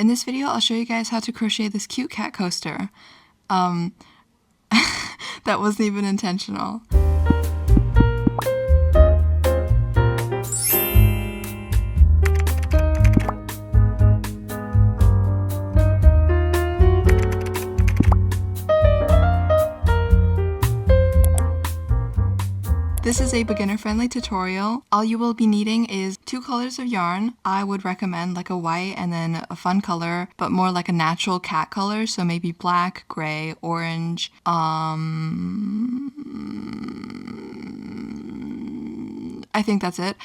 In this video, I'll show you guys how to crochet this cute cat coaster. That wasn't even intentional. This is a beginner-friendly tutorial. All you will be needing is 2 colors of yarn. I would recommend like a white and then a fun color, but more like a natural cat color, so maybe black, gray, orange. I think that's it.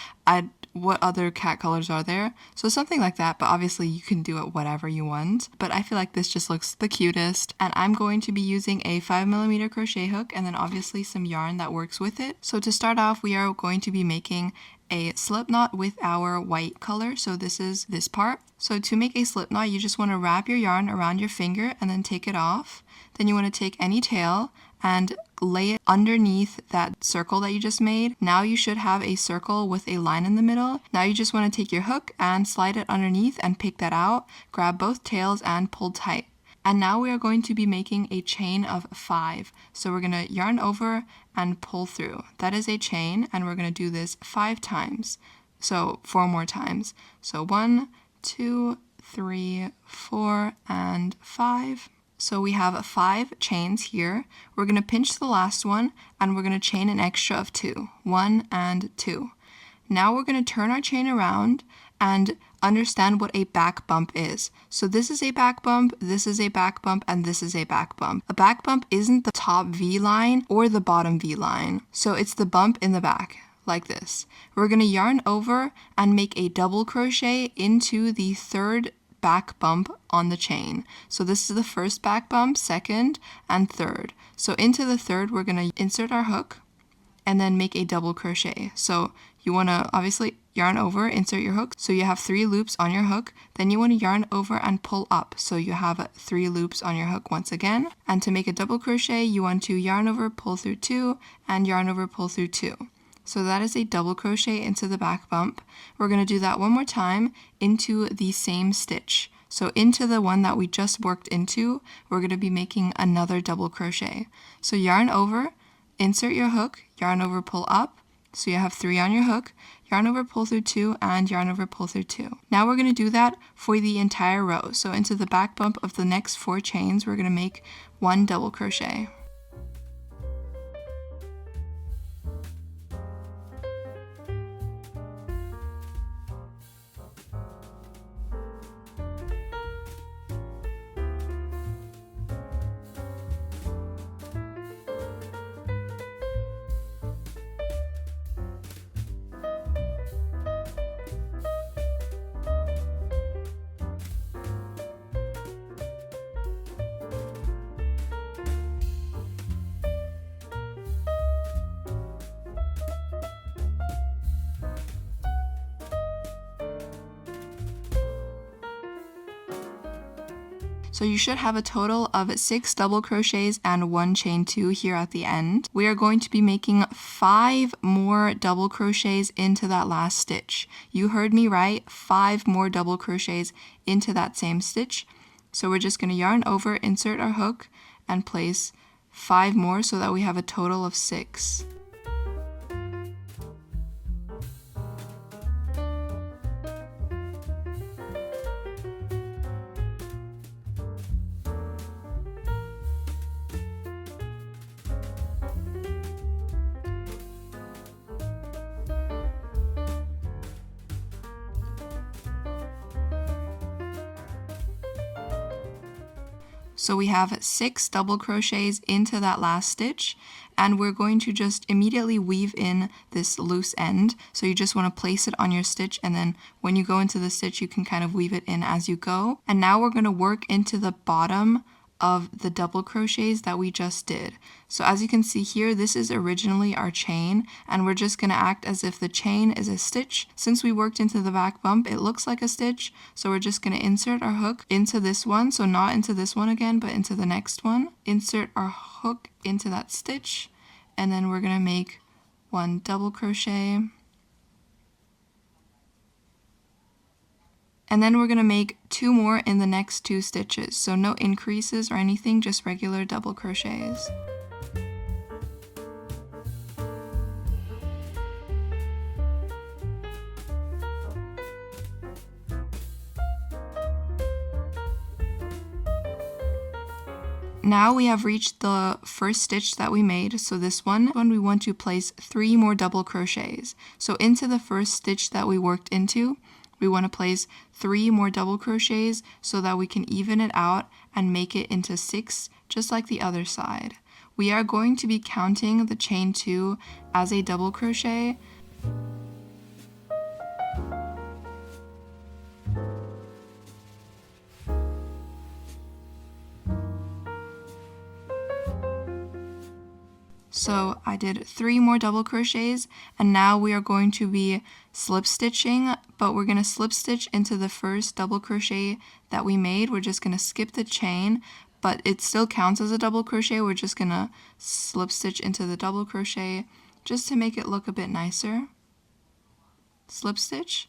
What other cat colors are there? So something like that, but obviously you can do it whatever you want. But I feel like this just looks the cutest. And I'm going to be using a 5mm crochet hook and then obviously some yarn that works with it. So to start off, we are going to be making a slip knot with our white color. So this is this part. So to make a slip knot, you just want to wrap your yarn around your finger and then take it off. Then you want to take any tail and lay it underneath that circle that you just made. Now you should have a circle with a line in the middle. Now you just want to take your hook and slide it underneath and pick that out. Grab both tails and pull tight. And now we are going to be making a chain of 5. So we're going to yarn over and pull through. That is a chain, and we're going to do this 5 times. So 4 more times. So 1, 2, 3, 4, and 5. So we have 5 chains here. We're going to pinch the last one and we're going to chain an extra of 2. 1 and 2. Now we're going to turn our chain around and understand what a back bump is. So this is a back bump, this is a back bump, and this is a back bump. A back bump isn't the top V line or the bottom V line. So it's the bump in the back, like this. We're going to yarn over and make a double crochet into the third back bump on the chain. So this is the first back bump, second, and third. So into the third, we're going to insert our hook and then make a double crochet. So you want to obviously yarn over, insert your hook. So you have 3 loops on your hook. Then you want to yarn over and pull up. So you have 3 loops on your hook once again. And to make a double crochet, you want to yarn over, pull through 2, and yarn over, pull through 2. So that is a double crochet into the back bump. We're going to do that one more time into the same stitch. So into the one that we just worked into, we're going to be making another double crochet. So yarn over, insert your hook, yarn over, pull up. So you have 3 on your hook, yarn over, pull through 2, and yarn over, pull through 2. Now we're going to do that for the entire row. So into the back bump of the next 4 chains, we're going to make 1 double crochet. So you should have a total of 6 double crochets and 1 chain 2 here at the end. We are going to be making 5 more double crochets into that last stitch. You heard me right, 5 more double crochets into that same stitch. So we're just going to yarn over, insert our hook, and place 5 more so that we have a total of 6. So we have 6 double crochets into that last stitch, and we're going to just immediately weave in this loose end. So you just want to place it on your stitch, and then when you go into the stitch, you can kind of weave it in as you go. And now we're going to work into the bottom of the double crochets that we just did. So as you can see here, this is originally our chain, and we're just going to act as if the chain is a stitch. Since we worked into the back bump, it looks like a stitch, so we're just going to insert our hook into this one, so not into this one again, but into the next one. Insert our hook into that stitch, and then we're going to make 1 double crochet, And then we're going to make 2 more in the next 2 stitches. So no increases or anything, just regular double crochets. Now we have reached the first stitch that we made, so this one we want to place 3 more double crochets. So into the first stitch that we worked into, we want to place 3 more double crochets so that we can even it out and make it into 6, just like the other side. We are going to be counting the chain 2 as a double crochet. So I did 3 more double crochets, and now we are going to be slip stitching, but we're going to slip stitch into the first double crochet that we made. We're just going to skip the chain, but it still counts as a double crochet. We're just going to slip stitch into the double crochet just to make it look a bit nicer. Slip stitch.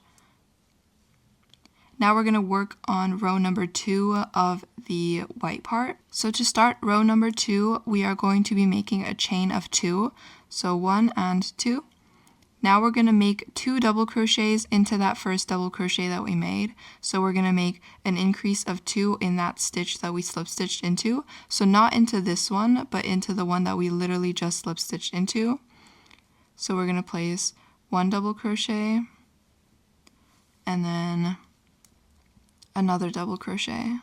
Now we're going to work on row number 2 of the white part. So to start row number 2, we are going to be making a chain of 2. So 1 and 2. Now we're going to make 2 double crochets into that first double crochet that we made. So we're going to make an increase of 2 in that stitch that we slip stitched into. So not into this one, but into the one that we literally just slip stitched into. So we're going to place 1 double crochet and then another double crochet.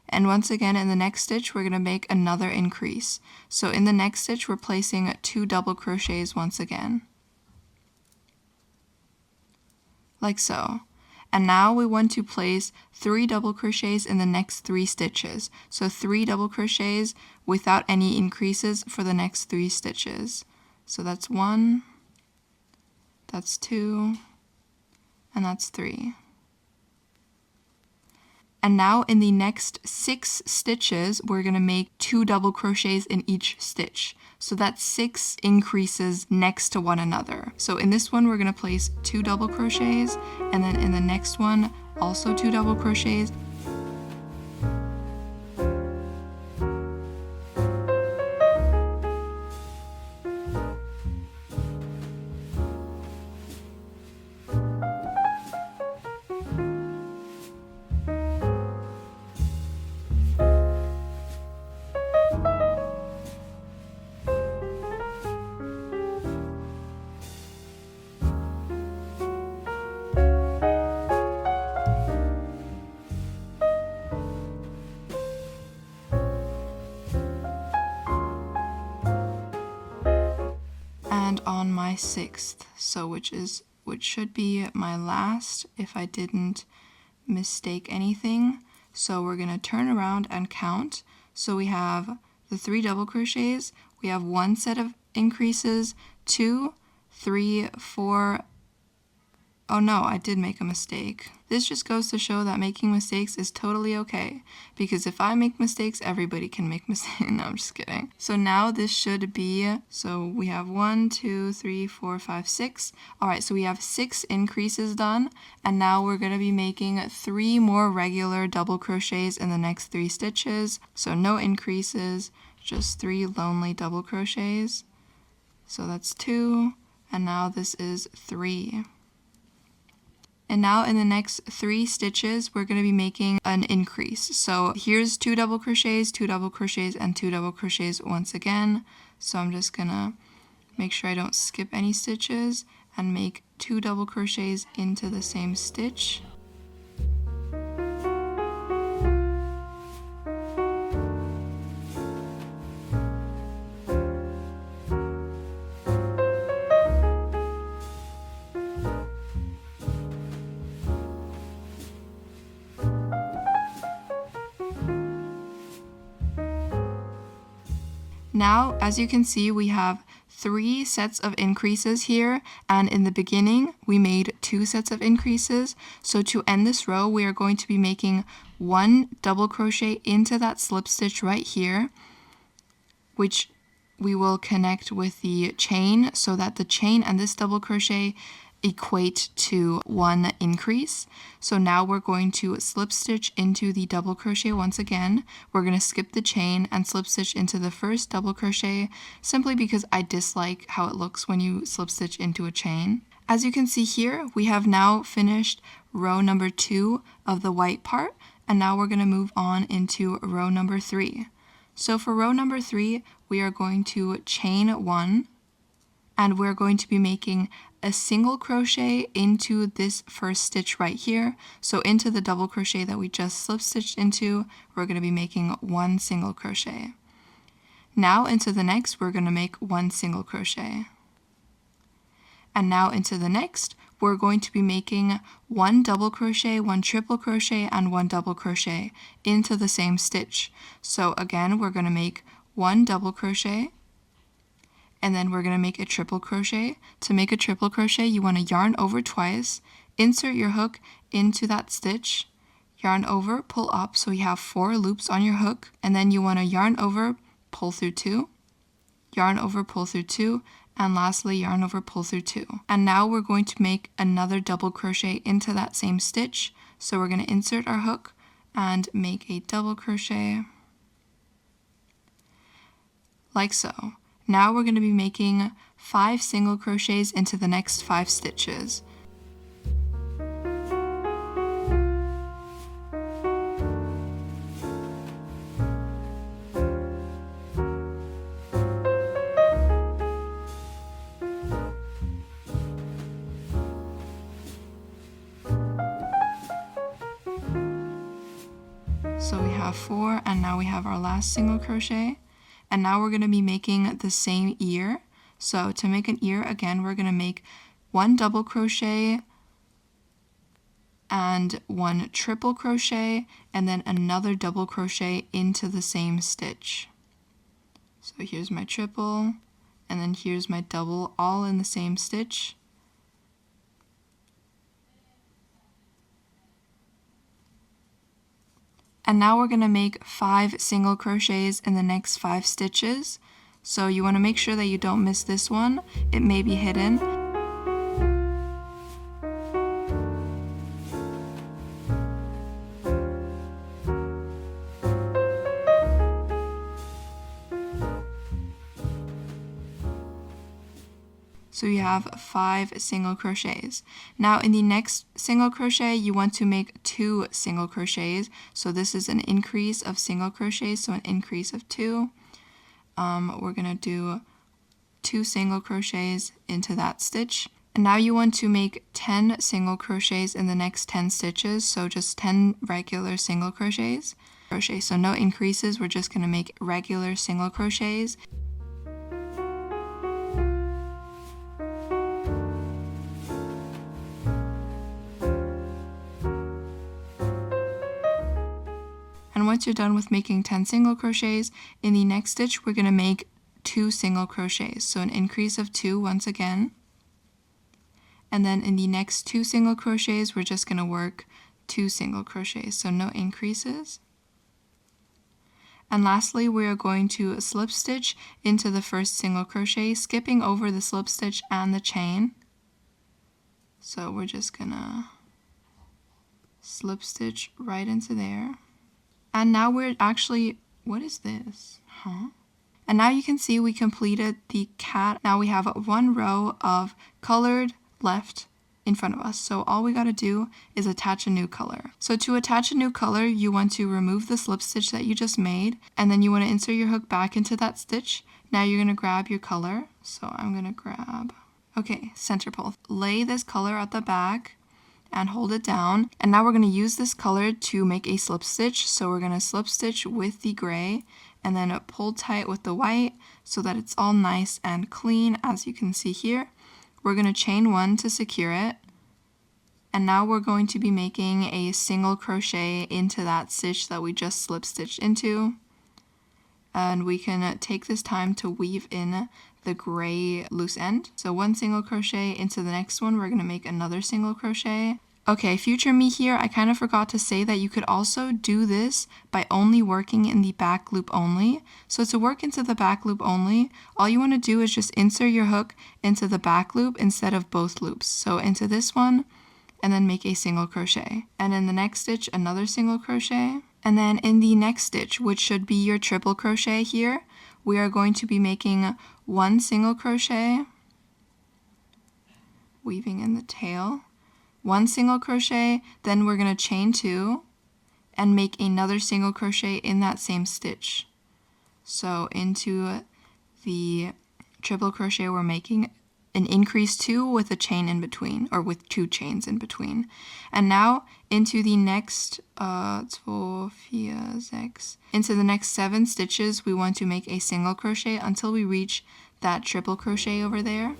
And once again in the next stitch we're going to make another increase. So in the next stitch we're placing 2 double crochets once again. Like so. And now we want to place 3 double crochets in the next 3 stitches. So 3 double crochets without any increases for the next 3 stitches. So that's 1, that's 2, and that's 3. And now in the next 6 stitches, we're going to make 2 double crochets in each stitch. So that's 6 increases next to one another. So in this one, we're going to place 2 double crochets, and then in the next one, also 2 double crochets. And on my 6th, so which should be my last if I didn't mistake anything. So we're going to turn around and count. So we have the 3 double crochets, we have 1 set of increases, 2, 3, 4. Oh no, I did make a mistake. This just goes to show that making mistakes is totally okay, because if I make mistakes, everybody can make mistakes. No, I'm just kidding. So now this should be, so we have 1, 2, 3, 4, 5, 6. All right, so we have 6 increases done, and now we're going to be making 3 more regular double crochets in the next 3 stitches. So no increases, just 3 lonely double crochets. So that's 2, and now this is 3. And now in the next 3 stitches, we're going to be making an increase. So here's 2 double crochets, 2 double crochets, and 2 double crochets once again. So I'm just going to make sure I don't skip any stitches and make 2 double crochets into the same stitch. Now, as you can see, we have 3 sets of increases here, and in the beginning, we made 2 sets of increases. So to end this row, we are going to be making 1 double crochet into that slip stitch right here, which we will connect with the chain so that the chain and this double crochet equate to one increase. So now we're going to slip stitch into the double crochet once again. We're going to skip the chain and slip stitch into the first double crochet simply because I dislike how it looks when you slip stitch into a chain. As you can see here, we have now finished row number 2 of the white part, and now we're going to move on into row number 3. So for row number 3, we are going to chain 1, and we're going to be making a single crochet into this first stitch right here. So into the double crochet that we just slip stitched into, we're going to be making 1 single crochet. Now into the next, we're going to make 1 single crochet. And now into the next, we're going to be making 1 double crochet, 1 triple crochet, and 1 double crochet into the same stitch. So again, we're going to make 1 double crochet, and then we're going to make a triple crochet. To make a triple crochet, you want to yarn over twice, insert your hook into that stitch, yarn over, pull up so you have 4 loops on your hook, and then you want to yarn over, pull through 2, yarn over, pull through 2, and lastly yarn over, pull through 2. And now we're going to make another double crochet into that same stitch. So we're going to insert our hook and make a double crochet like so. Now we're going to be making 5 single crochets into the next 5 stitches. So we have 4, and now we have our last single crochet. And now we're going to be making the same ear. So to make an ear, again, we're going to make 1 double crochet and 1 triple crochet, and then another double crochet into the same stitch. So here's my triple, and then here's my double, all in the same stitch. And now we're going to make 5 single crochets in the next 5 stitches. So you want to make sure that you don't miss this one. It may be hidden. So you have 5 single crochets. Now in the next single crochet, you want to make 2 single crochets. So this is an increase of single crochets, so an increase of 2. We're going to do 2 single crochets into that stitch. And now you want to make 10 single crochets in the next 10 stitches, so just 10 regular single crochets. So no increases, we're just going to make regular single crochets. And once you're done with making 10 single crochets, in the next stitch we're going to make 2 single crochets, so an increase of 2 once again. And then in the next 2 single crochets we're just going to work 2 single crochets, so no increases. And lastly, we are going to slip stitch into the first single crochet, skipping over the slip stitch and the chain. So we're just gonna slip stitch right into there. And now we're actually, what is this? And now you can see we completed the cat. Now we have 1 row of colored left in front of us. So all we got to do is attach a new color. So to attach a new color, you want to remove the slip stitch that you just made, and then you want to insert your hook back into that stitch. Now you're going to grab your color. So I'm going to grab, center pull. Lay this color at the back and hold it down. And now we're going to use this color to make a slip stitch. So we're going to slip stitch with the gray and then pull tight with the white so that it's all nice and clean, as you can see here. We're going to chain 1 to secure it. And now we're going to be making a single crochet into that stitch that we just slip stitched into. And we can take this time to weave in the gray loose end. So 1 single crochet into the next one, we're going to make another single crochet. Okay, future me here, I kind of forgot to say that you could also do this by only working in the back loop only. So to work into the back loop only, all you want to do is just insert your hook into the back loop instead of both loops. So into this one, and then make a single crochet. And in the next stitch, another single crochet. And then in the next stitch, which should be your triple crochet here, we are going to be making one single crochet, weaving in the tail, one single crochet, then we're going to chain 2 and make another single crochet in that same stitch. So into the triple crochet, we're making an increase 2 with a chain in between, or with 2 chains in between. And now into the next 2, 4, 6, into the next 7 stitches, we want to make a single crochet until we reach that triple crochet over there.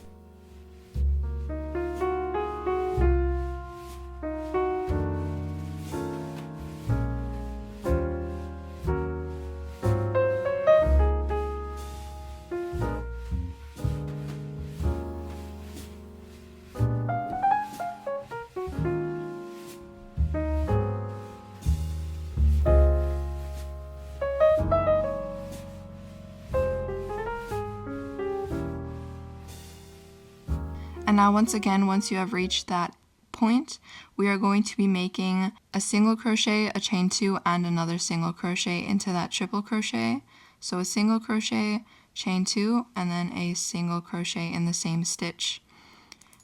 And now once again, once you have reached that point, we are going to be making a single crochet, a chain 2, and another single crochet into that triple crochet. So a single crochet, chain 2, and then a single crochet in the same stitch.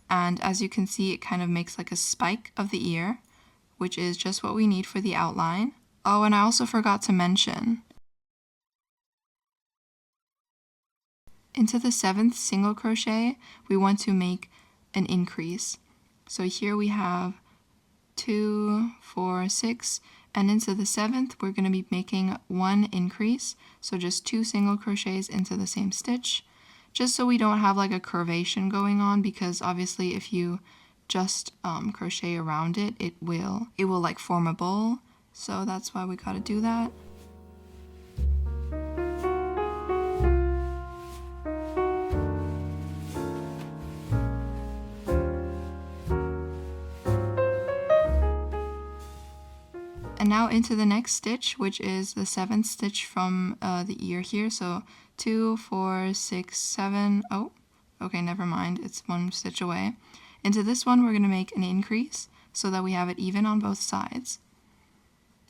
And as you can see, it kind of makes like a spike of the ear, which is just what we need for the outline. Oh, and I also forgot to mention, into the 7th single crochet, we want to make an increase. So here we have 2, 4, 6, and into the 7th, we're going to be making 1 increase. So just 2 single crochets into the same stitch, just so we don't have like a curvation going on, because obviously if you just crochet around it, it will like form a bowl. So that's why we got to do that. And now into the next stitch, which is the 7th stitch from the ear here. So 2, 4, 6, 7. Oh, okay, never mind. It's 1 stitch away. Into this one, we're going to make an increase so that we have it even on both sides.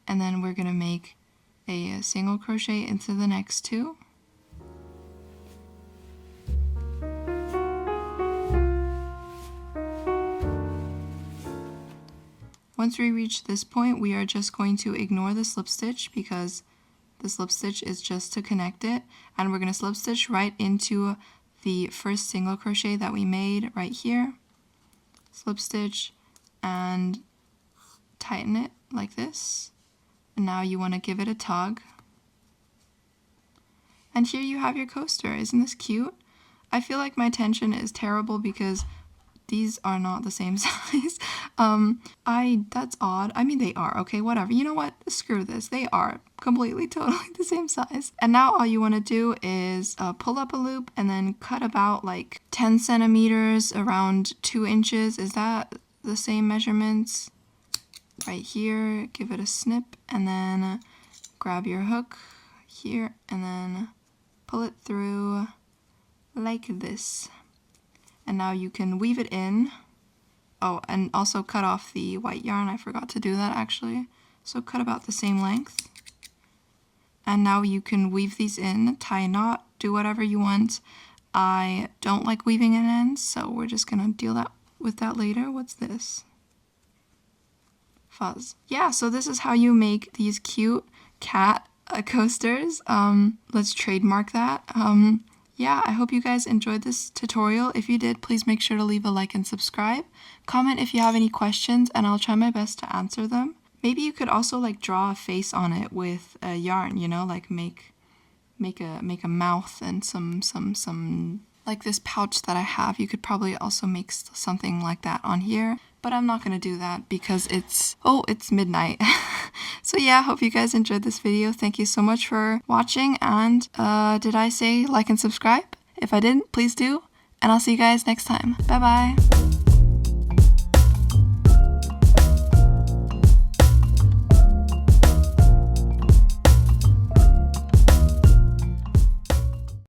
And then we're going to make a single crochet into the next 2. Once we reach this point, we are just going to ignore the slip stitch, because the slip stitch is just to connect it, and we're going to slip stitch right into the first single crochet that we made right here. Slip stitch and tighten it like this. And now you want to give it a tug. And here you have your coaster. Isn't this cute? I feel like my tension is terrible because these are not the same size. That's odd. I mean, they are, okay, whatever. You know what? Screw this. They are completely, totally the same size. And now all you want to do is pull up a loop and then cut about like 10 centimeters, around 2 inches. Is that the same measurements? Right here, give it a snip, and then grab your hook here and then pull it through like this. And now you can weave it in. Oh, and also cut off the white yarn. I forgot to do that actually. So cut about the same length. And now you can weave these in, tie a knot, do whatever you want. I don't like weaving in ends, so we're just gonna deal with that later. What's this? Fuzz. Yeah, so this is how you make these cute cat coasters. Let's trademark that. Yeah, I hope you guys enjoyed this tutorial. If you did, please make sure to leave a like and subscribe. Comment if you have any questions and I'll try my best to answer them. Maybe you could also like draw a face on it with a yarn, you know, like make a mouth and some like this pouch that I have. You could probably also make something like that on here, but I'm not gonna do that because it's midnight. So yeah, hope you guys enjoyed this video. Thank you so much for watching, and did I say like and subscribe? If I didn't, please do, and I'll see you guys next time. Bye bye.